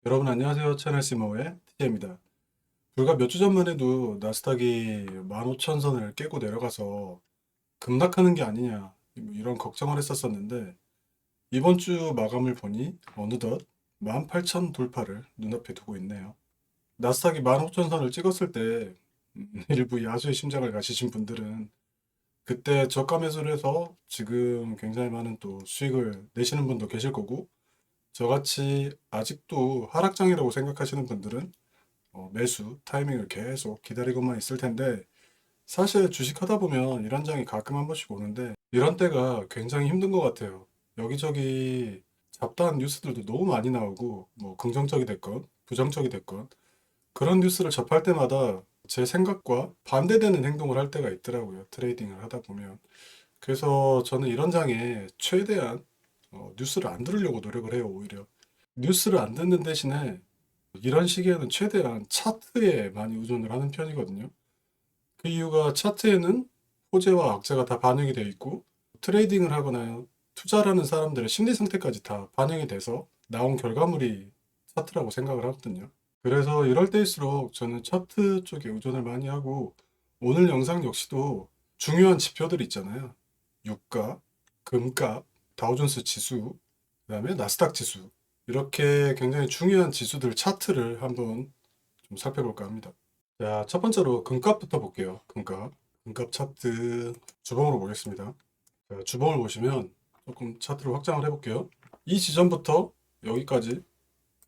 여러분 안녕하세요. 채널 시모의 TJ입니다. 불과 몇 주 전만 해도 나스닥이 15,000선을 깨고 내려가서 급락하는 게 아니냐 뭐 이런 걱정을 했었었는데 이번 주 마감을 보니 어느덧 18,000 돌파를 눈앞에 두고 있네요. 나스닥이 15,000선을 찍었을 때 일부 야수의 심장을 가지신 분들은 그때 저가 매수를 해서 지금 굉장히 많은 또 수익을 내시는 분도 계실 거고 저같이 아직도 하락장이라고 생각하시는 분들은 매수 타이밍을 계속 기다리고만 있을 텐데 사실 주식하다 보면 이런 장이 가끔 한 번씩 오는데 이런 때가 굉장히 힘든 것 같아요. 여기저기 잡다한 뉴스들도 너무 많이 나오고 뭐 긍정적이 됐건 부정적이 됐건 그런 뉴스를 접할 때마다 제 생각과 반대되는 행동을 할 때가 있더라고요. 트레이딩을 하다 보면. 그래서 저는 이런 장에 최대한 뉴스를 안 들으려고 노력을 해요, 오히려. 뉴스를 안 듣는 대신에 이런 시기에는 최대한 차트에 많이 의존을 하는 편이거든요. 그 이유가 차트에는 호재와 악재가 다 반영이 되어 있고 트레이딩을 하거나 투자를 하는 사람들의 심리 상태까지 다 반영이 돼서 나온 결과물이 차트라고 생각을 하거든요. 그래서 이럴 때일수록 저는 차트 쪽에 의존을 많이 하고 오늘 영상 역시도 중요한 지표들 있잖아요. 유가, 금값, 다우존스 지수, 그다음에 나스닥 지수 이렇게 굉장히 중요한 지수들 차트를 한번 좀 살펴볼까 합니다. 자, 첫 번째로 금값부터 볼게요. 금값. 금값 차트 주봉으로 보겠습니다. 자, 주봉을 보시면 조금 차트를 확장을 해볼게요. 이 지점부터 여기까지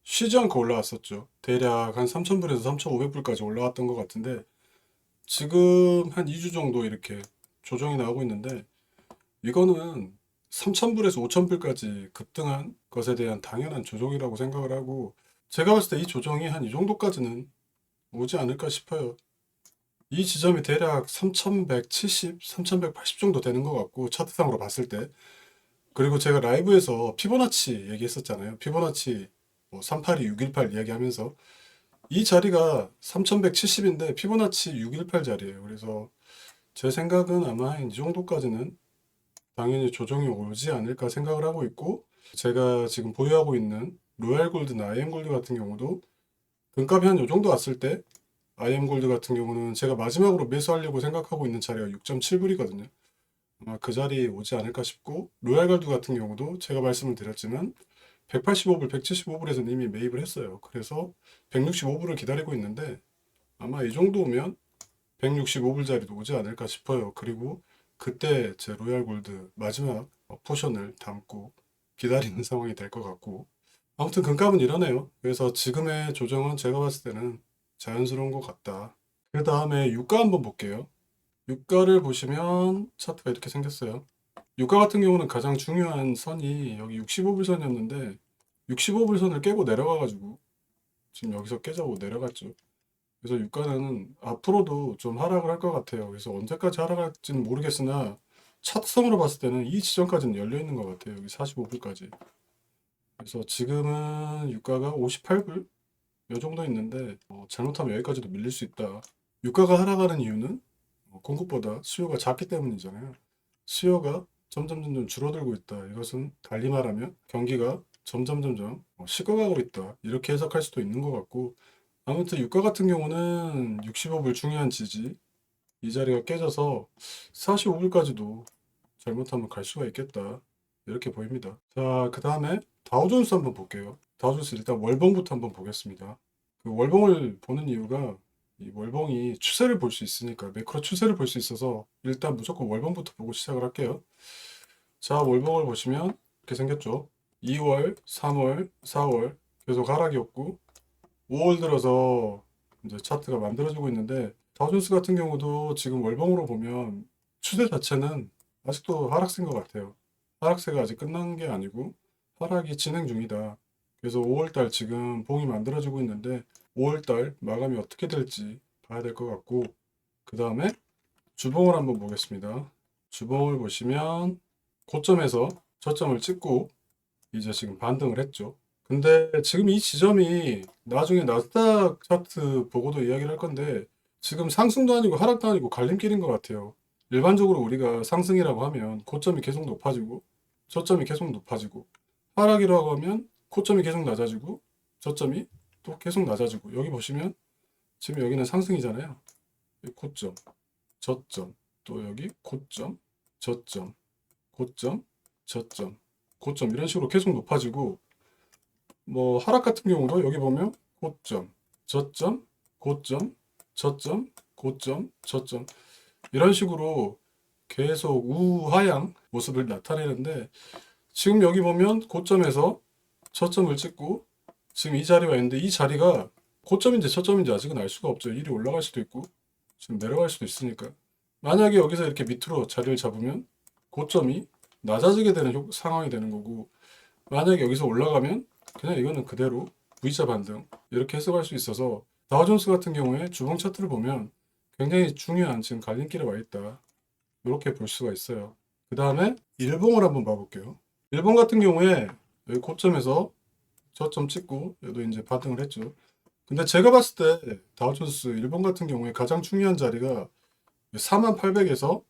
쉬지 않고 올라왔었죠. 대략 한 3,000불에서 3,500불까지 올라왔던 것 같은데 지금 한 2주 정도 이렇게 조정이 나오고 있는데 이거는 3,000불에서 5,000불까지 급등한 것에 대한 당연한 조정이라고 생각을 하고 제가 봤을 때 이 조정이 한 이 정도까지는 오지 않을까 싶어요. 이 지점이 대략 3,170, 3,180 정도 되는 것 같고 차트상으로 봤을 때 그리고 제가 라이브에서 피보나치 얘기했었잖아요. 피보나치 뭐 382, 618 이야기하면서 이 자리가 3,170인데 피보나치 618 자리예요. 그래서 제 생각은 아마 이 정도까지는 당연히 조정이 오지 않을까 생각을 하고 있고 제가 지금 보유하고 있는 로얄 골드나 IM 골드 같은 경우도 금값이 한 요 정도 왔을 때 IM 골드 같은 경우는 제가 마지막으로 매수하려고 생각하고 있는 자리가 6.7불이거든요. 아마 그 자리에 오지 않을까 싶고 로얄 골드 같은 경우도 제가 말씀을 드렸지만 185불, 175불에서 이미 매입을 했어요. 그래서 165불을 기다리고 있는데 아마 이 정도 오면 165불 자리도 오지 않을까 싶어요. 그리고 그때 제 로얄 골드 마지막 포션을 담고 기다리는 상황이 될 것 같고 아무튼 금값은 이러네요. 그래서 지금의 조정은 제가 봤을 때는 자연스러운 것 같다. 그 다음에 유가 한번 볼게요. 유가를 보시면 차트가 이렇게 생겼어요. 유가 같은 경우는 가장 중요한 선이 여기 65불 선이었는데 65불 선을 깨고 내려가가지고 지금 여기서 깨자고 내려갔죠. 그래서 유가는 앞으로도 좀 하락을 할 것 같아요. 그래서 언제까지 하락할지는 모르겠으나 차트성으로 봤을 때는 이 지점까지는 열려 있는 것 같아요. 여기 45불까지. 그래서 지금은 유가가 58불 요 정도 있는데 잘못하면 여기까지도 밀릴 수 있다. 유가가 하락하는 이유는 공급보다 수요가 작기 때문이잖아요. 수요가 점점 줄어들고 있다. 이것은 달리 말하면 경기가 점점 식어가고 있다. 이렇게 해석할 수도 있는 것 같고 아무튼 유가 같은 경우는 65불 중요한 지지 이 자리가 깨져서 45불까지도 잘못하면 갈 수가 있겠다. 이렇게 보입니다. 자, 그 다음에 다우존스 한번 볼게요. 다우존스 일단 월봉부터 한번 보겠습니다. 그 월봉을 보는 이유가 이 월봉이 추세를 볼 수 있으니까 매크로 추세를 볼 수 있어서 일단 무조건 월봉부터 보고 시작을 할게요. 자, 월봉을 보시면 이렇게 생겼죠. 2월, 3월, 4월 계속 하락이었고 5월 들어서 이제 차트가 만들어지고 있는데 다우존스 같은 경우도 지금 월봉으로 보면 추세 자체는 아직도 하락세인 것 같아요. 하락세가 아직 끝난 게 아니고 하락이 진행 중이다. 그래서 5월달 지금 봉이 만들어지고 있는데 5월달 마감이 어떻게 될지 봐야 될 것 같고 그 다음에 주봉을 한번 보겠습니다. 주봉을 보시면 고점에서 저점을 찍고 이제 지금 반등을 했죠. 근데 지금 이 지점이 나중에 나스닥 차트 보고도 이야기를 할 건데 지금 상승도 아니고 하락도 아니고 갈림길인 것 같아요. 일반적으로 우리가 상승이라고 하면 고점이 계속 높아지고 저점이 계속 높아지고 하락이라고 하면 고점이 계속 낮아지고 저점이 또 계속 낮아지고, 여기 보시면 지금 여기는 상승이잖아요. 고점, 저점, 또 여기 고점, 저점, 고점, 저점, 고점, 이런 식으로 계속 높아지고, 뭐 하락 같은 경우도 여기 보면 고점, 저점, 고점, 저점, 고점, 저점, 이런 식으로 계속 우하향 모습을 나타내는데, 지금 여기 보면 고점에서 저점을 찍고 지금 이 자리가 있는데, 이 자리가 고점인지 저점인지 아직은 알 수가 없죠. 일이 올라갈 수도 있고 지금 내려갈 수도 있으니까. 만약에 여기서 이렇게 밑으로 자리를 잡으면 고점이 낮아지게 되는 상황이 되는 거고, 만약에 여기서 올라가면 그냥 이거는 그대로 V자 반등, 이렇게 해석할 수 있어서 다우존스 같은 경우에 주봉 차트를 보면 굉장히 중요한 지금 갈림길에 와 있다, 이렇게 볼 수가 있어요. 그 다음에 일봉을 한번 봐볼게요. 일본 같은 경우에 여기 고점에서 저점 찍고 얘도 이제 반등을 했죠. 근데 제가 봤을 때 다우존스 일본 같은 경우에 가장 중요한 자리가 4800에서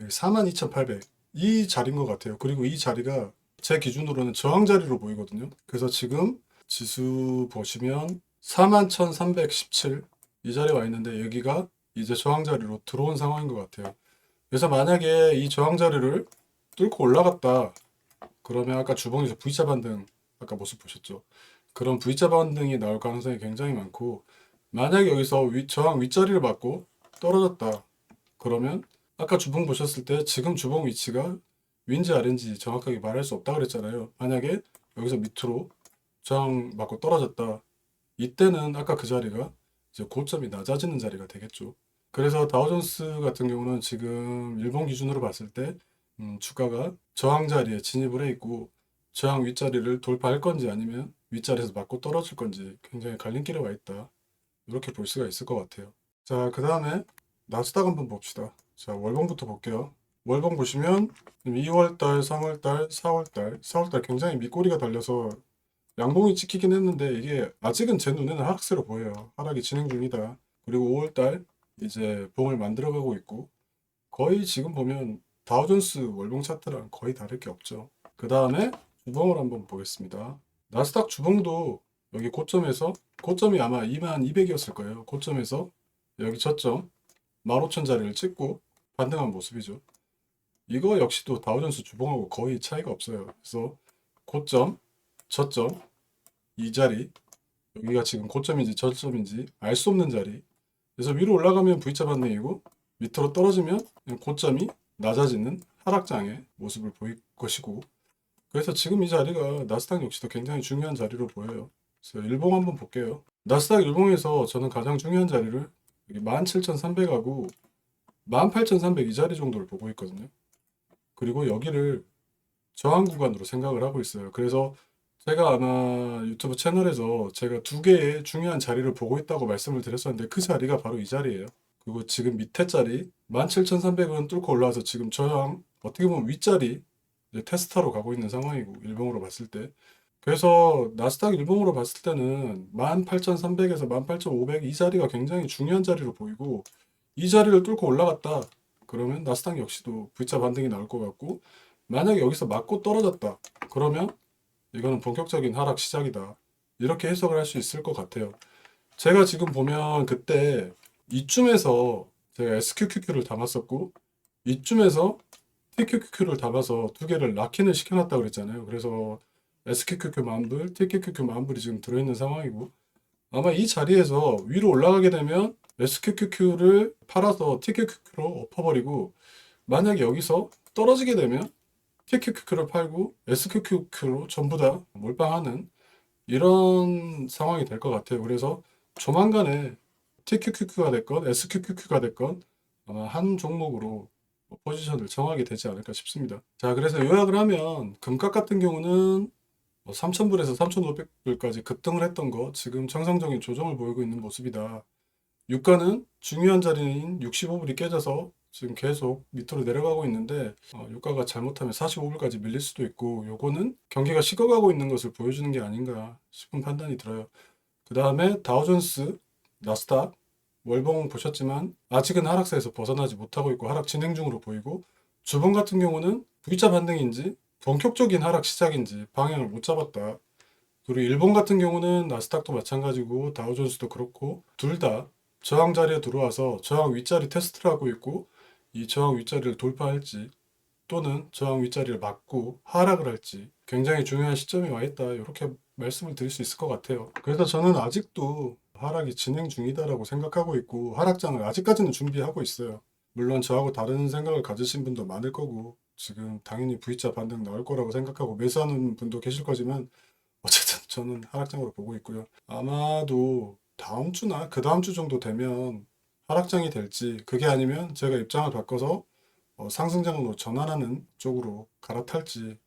42800, 이 자리인 것 같아요. 그리고 이 자리가 제 기준으로는 저항 자리로 보이거든요. 그래서 지금 지수 보시면 41,317, 이 자리에 와 있는데, 여기가 이제 저항 자리로 들어온 상황인 것 같아요. 그래서 만약에 이 저항 자리를 뚫고 올라갔다 그러면, 아까 주봉에서 V자 반등 아까 모습 보셨죠? 그런 V자 반등이 나올 가능성이 굉장히 많고, 만약에 여기서 저항 윗자리를 맞고 떨어졌다 그러면, 아까 주봉 보셨을 때 지금 주봉 위치가 윈지 아래인지 정확하게 말할 수 없다 그랬잖아요. 만약에 여기서 밑으로 저항 맞고 떨어졌다, 이때는 아까 그 자리가 이제 고점이 낮아지는 자리가 되겠죠. 그래서 다우존스 같은 경우는 지금 일본 기준으로 봤을 때 주가가 저항 자리에 진입을 해 있고, 저항 윗자리를 돌파할 건지 아니면 윗자리에서 맞고 떨어질 건지 굉장히 갈림길에 와 있다, 이렇게 볼 수가 있을 것 같아요. 자, 그 다음에 나스닥 한번 봅시다. 자, 월봉부터 볼게요. 월봉 보시면 2월달, 3월달, 4월달, 4월달 굉장히 밑꼬리가 달려서 양봉이 찍히긴 했는데, 이게 아직은 제 눈에는 하락세로 보여요. 하락이 진행 중이다. 그리고 5월달 이제 봉을 만들어가고 있고, 거의 지금 보면 다우존스 월봉 차트랑 거의 다를 게 없죠. 그 다음에 주봉을 한번 보겠습니다. 나스닥 주봉도 여기 고점에서, 고점이 아마 2200이었을 거예요. 고점에서 여기 저점 15,000자리를 찍고 반등한 모습이죠. 이거 역시도 다우존스 주봉하고 거의 차이가 없어요. 그래서 고점, 저점, 이 자리, 여기가 지금 고점인지 저점인지 알 수 없는 자리. 그래서 위로 올라가면 V자 반등이고, 밑으로 떨어지면 고점이 낮아지는 하락장의 모습을 보일 것이고, 그래서 지금 이 자리가 나스닥 역시도 굉장히 중요한 자리로 보여요. 그래서 일봉 한번 볼게요. 나스닥 일봉에서 저는 가장 중요한 자리를 여기 17,300하고 18,300 이 자리 정도를 보고 있거든요. 그리고 여기를 저항 구간으로 생각을 하고 있어요. 그래서 제가 아마 유튜브 채널에서 제가 두 개의 중요한 자리를 보고 있다고 말씀을 드렸었는데, 그 자리가 바로 이 자리예요. 그리고 지금 밑에 자리 17,300은 뚫고 올라와서 지금 저항, 어떻게 보면 윗자리 이제 테스트하러 가고 있는 상황이고, 일봉으로 봤을 때. 그래서 나스닥 일봉으로 봤을 때는 18,300에서 18,500 이 자리가 굉장히 중요한 자리로 보이고, 이 자리를 뚫고 올라갔다 그러면 나스닥 역시도 V자 반등이 나올 것 같고, 만약에 여기서 맞고 떨어졌다 그러면 이거는 본격적인 하락 시작이다, 이렇게 해석을 할 수 있을 것 같아요. 제가 지금 보면 그때 이쯤에서 제가 SQQQ를 담았었고, 이쯤에서 TQQQ를 담아서 두 개를 락인을 시켜놨다 그랬잖아요. 그래서 SQQQ 만불, TQQQ 만불이 지금 들어있는 상황이고, 아마 이 자리에서 위로 올라가게 되면 SQQQ를 팔아서 TQQQ로 엎어버리고, 만약에 여기서 떨어지게 되면 TQQQ를 팔고 SQQQ로 전부 다 몰빵하는 이런 상황이 될 것 같아요. 그래서 조만간에 TQQQ가 됐건 SQQQ가 됐건 아마 한 종목으로 포지션을 정하게 되지 않을까 싶습니다. 자, 그래서 요약을 하면 금값 같은 경우는 3,000불에서 3,500불까지 급등을 했던 거 지금 정상적인 조정을 보이고 있는 모습이다. 유가는 중요한 자리인 65불이 깨져서 지금 계속 밑으로 내려가고 있는데, 유가가 잘못하면 45불까지 밀릴 수도 있고, 요거는 경기가 식어가고 있는 것을 보여주는 게 아닌가 싶은 판단이 들어요. 그 다음에 다우존스, 나스닥, 월봉 보셨지만 아직은 하락세에서 벗어나지 못하고 있고 하락 진행 중으로 보이고, 주봉 같은 경우는 V자 반등인지 본격적인 하락 시작인지 방향을 못 잡았다, 그리고 일본 같은 경우는 나스닥도 마찬가지고 다우존스도 그렇고 둘 다 저항 자리에 들어와서 저항 윗자리 테스트를 하고 있고 이 저항 윗자리를 돌파할지 또는 저항 윗자리를 맞고 하락을 할지 굉장히 중요한 시점에 와 있다. 이렇게 말씀을 드릴 수 있을 것 같아요. 그래서 저는 아직도 하락이 진행 중이다라고 생각하고 있고 하락장을 아직까지는 준비하고 있어요. 물론 저하고 다른 생각을 가지신 분도 많을 거고 지금 당연히 V자 반등 나올 거라고 생각하고 매수하는 분도 계실 거지만 어쨌든 저는 하락장으로 보고 있고요. 아마도 다음 주나 그 다음 주 정도 되면 하락장이 될지 그게 아니면 제가 입장을 바꿔서 상승장으로 전환하는 쪽으로 갈아탈지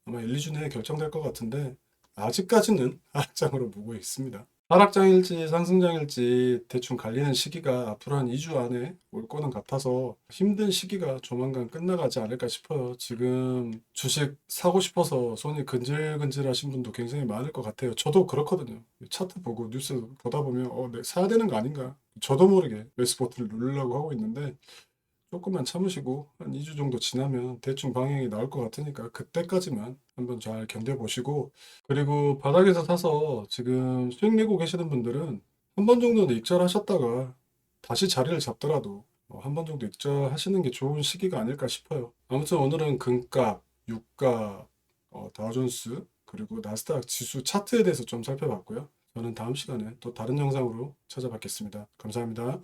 아마 1, 2주 내에 결정될 것 같은데 아직까지는 하락장으로 보고 있습니다. 하락장일지 상승장일지 대충 갈리는 시기가 앞으로 한 2주 안에 올 거는 같아서 힘든 시기가 조만간 끝나가지 않을까 싶어요. 지금 주식 사고 싶어서 손이 근질근질 하신 분도 굉장히 많을 것 같아요. 저도 그렇거든요. 차트 보고 뉴스 보다 보면 사야 되는 거 아닌가? 저도 모르게 매수 버튼을 누르려고 하고 있는데 조금만 참으시고 한 2주 정도 지나면 대충 방향이 나올 것 같으니까 그때까지만 한번 잘 견뎌보시고 그리고 바닥에서 사서 지금 수익 내고 계시는 분들은 한 번 정도는 익절하셨다가 다시 자리를 잡더라도 한 번 정도 익절하시는 게 좋은 시기가 아닐까 싶어요. 아무튼 오늘은 금값, 유가, 다우존스 그리고 나스닥 지수 차트에 대해서 좀 살펴봤고요. 저는 다음 시간에 또 다른 영상으로 찾아뵙겠습니다. 감사합니다.